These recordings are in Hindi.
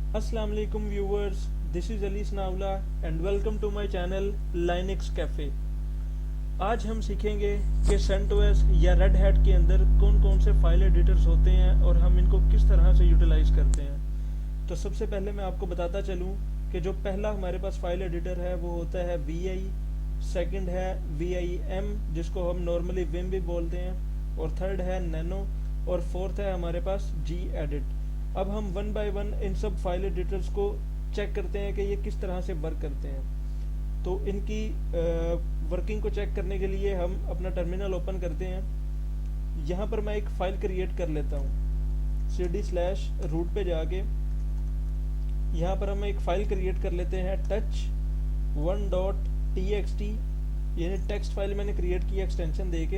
अस्सलाम वालेकुम viewers, this is Ali Sanaullah and welcome to my channel Linux cafe. आज हम सीखेंगे कि सेंटोस या रेड हैट के अंदर कौन कौन से फाइल एडिटर्स होते हैं और हम इनको किस तरह से यूटिलाइज करते हैं। तो सबसे पहले मैं आपको बताता चलूँ कि जो पहला हमारे पास फाइल एडिटर है वो होता है VI, सेकंड है VIM जिसको हम नॉर्मली विम भी बोलते हैं, और थर्ड है नैनो, और फोर्थ है हमारे पास Gedit। अब हम वन बाय वन इन सब फाइल एडिटर्स को चेक करते हैं कि ये किस तरह से वर्क करते हैं। तो इनकी वर्किंग को चेक करने के लिए हम अपना टर्मिनल ओपन करते हैं। यहाँ पर मैं एक फ़ाइल क्रिएट कर लेता हूँ। cd/root पे जाके यहाँ पर हम एक फ़ाइल क्रिएट कर लेते हैं touch1.txt, यानी टेक्स्ट फाइल मैंने क्रिएट किया एक्सटेंशन दे के।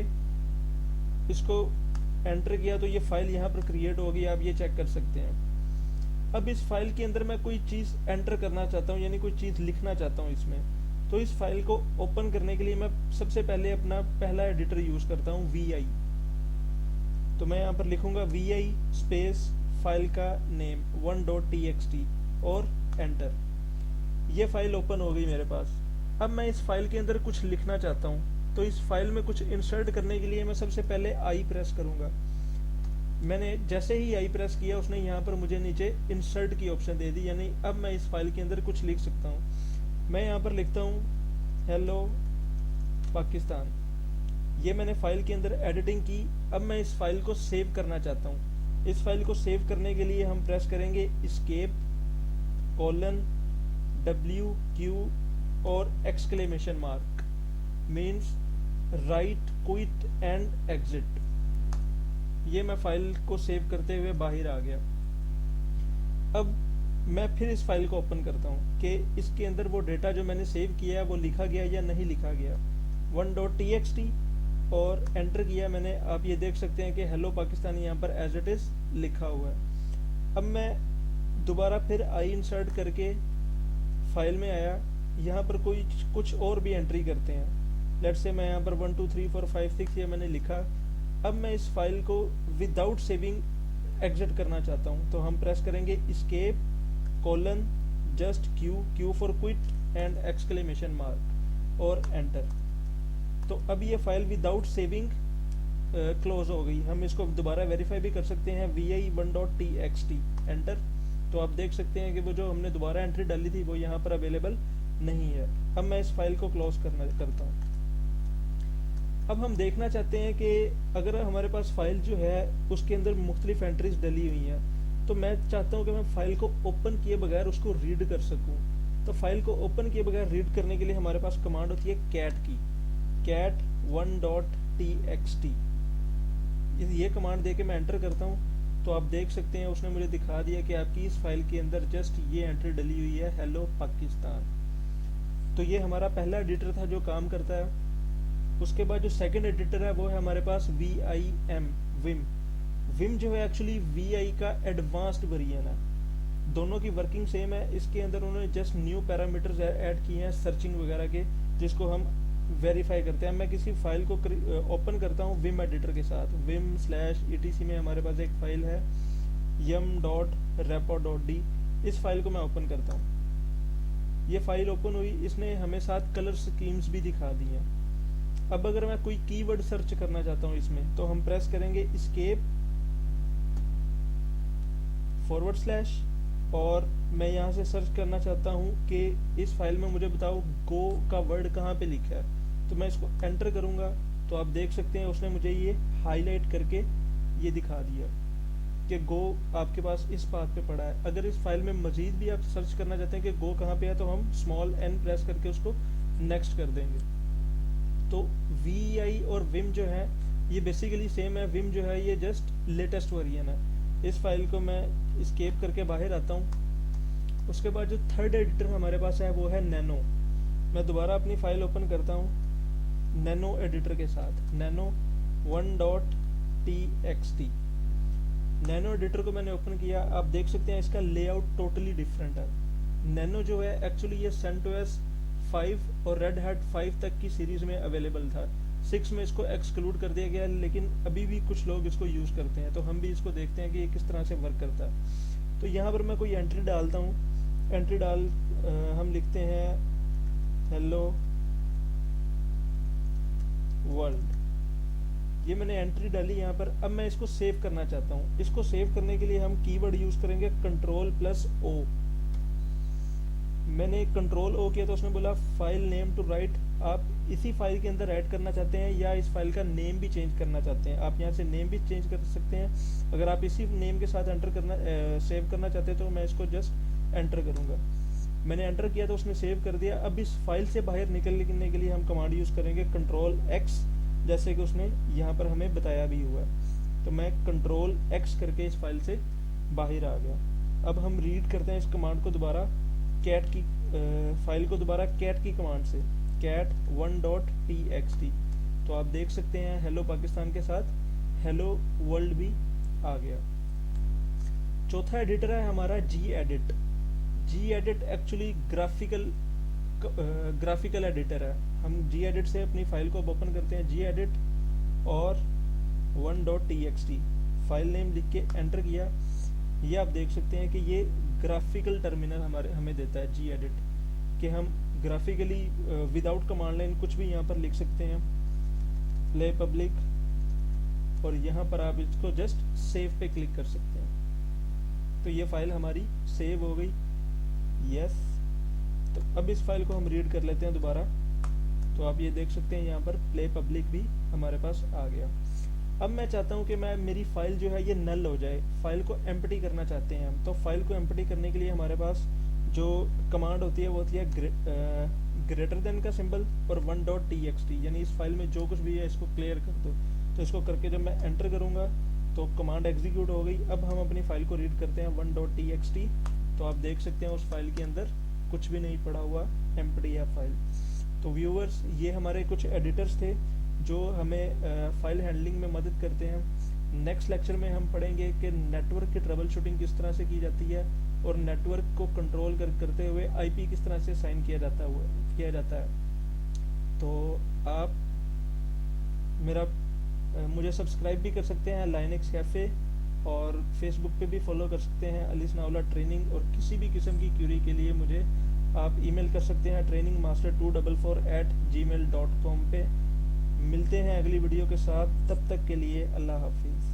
इसको एंटर किया तो ये फाइल यहाँ पर क्रिएट हो गई, आप ये चेक कर सकते हैं। अब इस फाइल के अंदर मैं कोई चीज़ एंटर करना चाहता हूँ, यानी कोई चीज़ लिखना चाहता हूँ इसमें। तो इस फाइल को ओपन करने के लिए मैं सबसे पहले अपना पहला एडिटर यूज़ करता हूँ VI। तो मैं यहाँ पर लिखूँगा VI स्पेस फाइल का नेम 1.txt और एंटर। ये फाइल ओपन हो गई मेरे पास। अब मैं इस फाइल के अंदर कुछ लिखना चाहता हूँ, तो इस फाइल में कुछ इंसर्ट करने के लिए मैं सबसे पहले आई प्रेस करूँगा। मैंने जैसे ही आई प्रेस किया उसने यहाँ पर मुझे नीचे इंसर्ट की ऑप्शन दे दी, यानी अब मैं इस फाइल के अंदर कुछ लिख सकता हूँ। मैं यहाँ पर लिखता हूँ हेलो पाकिस्तान। ये मैंने फाइल के अंदर एडिटिंग की। अब मैं इस फाइल को सेव करना चाहता हूँ। इस फाइल को सेव करने के लिए हम प्रेस करेंगे escape:\W_Q और exclamation mark, means right quit and exit. ये मैं फाइल को सेव करते हुए बाहर आ गया। अब मैं फिर इस फाइल को ओपन करता हूँ कि इसके अंदर वो डेटा जो मैंने सेव किया है वो लिखा गया या नहीं लिखा गया। 1.txt और एंटर किया मैंने। आप ये देख सकते हैं कि हेलो पाकिस्तान यहाँ पर एज इट इज़ लिखा हुआ है। अब मैं दोबारा फिर आई इंसर्ट करके फाइल में आया। यहाँ पर कोई कुछ और भी एंट्री करते हैं। लेट्स से मैं यहाँ पर 1 2 3 4 5 6 ये मैंने लिखा। अब मैं इस फाइल को विदाउट सेविंग एग्जिट करना चाहता हूँ, तो हम प्रेस करेंगे escape:\Q for quit and exclamation mark और एंटर। तो अब ये फाइल विदाउट सेविंग क्लोज हो गई। हम इसको दोबारा वेरीफाई भी कर सकते हैं vi1.txt एंटर। तो आप देख सकते हैं कि वो जो हमने दोबारा एंट्री डाली थी वो यहाँ पर अवेलेबल नहीं है। अब मैं इस फाइल को क्लोज करता हूँ। अब हम देखना चाहते हैं कि अगर हमारे पास फाइल जो है उसके अंदर मुख्तलिफ एंट्रीज डली हुई हैं, तो मैं चाहता हूँ कि मैं फाइल को ओपन किए बगैर उसको रीड कर सकूँ। तो फाइल को ओपन किए बगैर रीड करने के लिए हमारे पास कमांड होती है cat की, cat1.txt। ये कमांड दे के मैं एंटर करता हूँ तो आप देख सकते हैं उसने मुझे दिखा दिया कि आपकी इस फाइल के अंदर जस्ट ये एंट्री डली हुई है, हेलो पाकिस्तान। तो ये हमारा पहला एडिटर था जो काम करता है। उसके बाद जो सेकंड एडिटर है वो है हमारे पास VIM, विम जो है एक्चुअली VI का एडवांस्ड वेरिएंट है। दोनों की वर्किंग सेम है। इसके अंदर उन्होंने जस्ट न्यू पैरामीटर्स ऐड किए हैं सर्चिंग वगैरह के, जिसको हम वेरीफाई करते हैं। मैं किसी फाइल को ओपन करता हूँ विम एडिटर के साथ। vim/etc में हमारे पास एक फाइल है yum.repo.d। इस फाइल को मैं ओपन करता हूँ। ये फाइल ओपन हुई, इसने हमें साथ कलर स्कीम्स भी दिखा दी हैं। अब अगर मैं कोई कीवर्ड सर्च करना चाहता हूँ इसमें, तो हम प्रेस करेंगे escape:\, और मैं यहाँ से सर्च करना चाहता हूँ कि इस फाइल में मुझे बताओ गो का वर्ड कहाँ पे लिखा है। तो मैं इसको एंटर करूँगा तो आप देख सकते हैं उसने मुझे ये हाईलाइट करके ये दिखा दिया कि गो आपके पास इस पाथ पे पड़ा है। अगर इस फाइल में मजीद भी आप सर्च करना चाहते हैं कि गो कहाँ पे है, तो हम n प्रेस करके उसको नेक्स्ट कर देंगे। तो VI और विम जो है ये बेसिकली सेम है। विम जो है ये जस्ट लेटेस्ट वेरिएंट है। इस फाइल को मैं एस्केप करके बाहर आता हूँ। उसके बाद जो थर्ड एडिटर हमारे पास है वो है नैनो। मैं दोबारा अपनी फाइल ओपन करता हूँ नैनो एडिटर के साथ, nano1.txt। नैनो एडिटर को मैंने ओपन किया। आप देख सकते हैं इसका लेआउट टोटली डिफरेंट है। नैनो जो है एक्चुअली ये CentOS 5 और रेड हैट 5 तक की सीरीज में अवेलेबल था। 6 में इसको एक्सक्लूड कर दिया गया, लेकिन अभी भी कुछ लोग इसको यूज़ करते हैं। तो हम भी इसको देखते हैं कि ये किस तरह से वर्क करता है। तो यहाँ पर मैं कोई एंट्री डालता हूँ, एंट्री डाल हम लिखते हैं हेलो वर्ल्ड, ये मैंने एंट्री डाली यहाँ पर। अब मैं इसको सेव करना चाहता हूँ। इसको सेव करने के लिए हम कीवर्ड यूज करेंगे Ctrl+O। मैंने कंट्रोल ओ किया तो उसने बोला फाइल नेम टू राइट। आप इसी फाइल के अंदर ऐड करना चाहते हैं या इस फाइल का नेम भी चेंज करना चाहते हैं, आप यहाँ से नेम भी चेंज कर सकते हैं। अगर आप इसी नेम के साथ एंटर करना सेव करना चाहते हैं तो मैं इसको जस्ट एंटर करूँगा। मैंने एंटर किया तो उसने सेव कर दिया। अब इस फाइल से बाहर निकलने के लिए हम कमांड यूज़ करेंगे Ctrl+X, जैसे कि उसने यहाँ पर हमें बताया भी हुआ है। तो मैं Ctrl+X करके इस फाइल से बाहर आ गया। अब हम रीड करते हैं इस कमांड को दोबारा, कैट की फाइल को दोबारा कैट की कमांड से, cat1.txt। तो आप देख सकते हैं हेलो पाकिस्तान के साथ हेलो वर्ल्ड भी आ गया। चौथा एडिटर है हमारा Gedit। Gedit actually graphical editor है। हम Gedit से अपनी फाइल को ओपन करते हैं, Gedit और 1.txt फाइल नेम लिख के एंटर किया। ये आप देख सकते हैं कि ये ग्राफिकल टर्मिनल हमें देता है Gedit, कि हम ग्राफिकली विदाउट कमांड लाइन कुछ भी यहाँ पर लिख सकते हैं, प्ले पब्लिक, और यहाँ पर आप इसको जस्ट सेव पे क्लिक कर सकते हैं। तो ये फाइल हमारी सेव हो गई। यस, तो अब इस फाइल को हम रीड कर लेते हैं दोबारा। तो आप ये देख सकते हैं यहाँ पर प्ले पब्लिक भी हमारे पास आ गया। अब मैं चाहता हूँ कि मेरी फाइल जो है ये नल हो जाए, फाइल को एम्प्टी करना चाहते हैं हम। तो फाइल को एम्प्टी करने के लिए हमारे पास जो कमांड होती है वो होती है ग्रेटर देन का सिंबल और 1.txt, यानी इस फाइल में जो कुछ भी है इसको क्लियर कर दो। तो इसको करके जब मैं एंटर करूँगा तो कमांड एग्जीक्यूट हो गई। अब हम अपनी फाइल को रीड करते हैं 1.txt। तो आप देख सकते हैं उस फाइल के अंदर कुछ भी नहीं पड़ा हुआ, एम्प्टी है फाइल। तो व्यूअर्स, ये हमारे कुछ एडिटर्स थे जो हमें फाइल हैंडलिंग में मदद करते हैं। नेक्स्ट लेक्चर में हम पढ़ेंगे कि नेटवर्क की ट्रबल शूटिंग किस तरह से की जाती है और नेटवर्क को कंट्रोल करते हुए आईपी किस तरह से साइन किया जाता है। तो आप मुझे सब्सक्राइब भी कर सकते हैं लाइनक्स कैफ़े, और फेसबुक पे भी फॉलो कर सकते हैं अली सनाउल्लाह ट्रेनिंग। और किसी भी किस्म की क्यूरी के लिए मुझे आप ईमेल कर सकते हैं trainingmaster244@gmail.com पे। मिलते हैं अगली वीडियो के साथ, तब तक के लिए अल्लाह हाफिज़।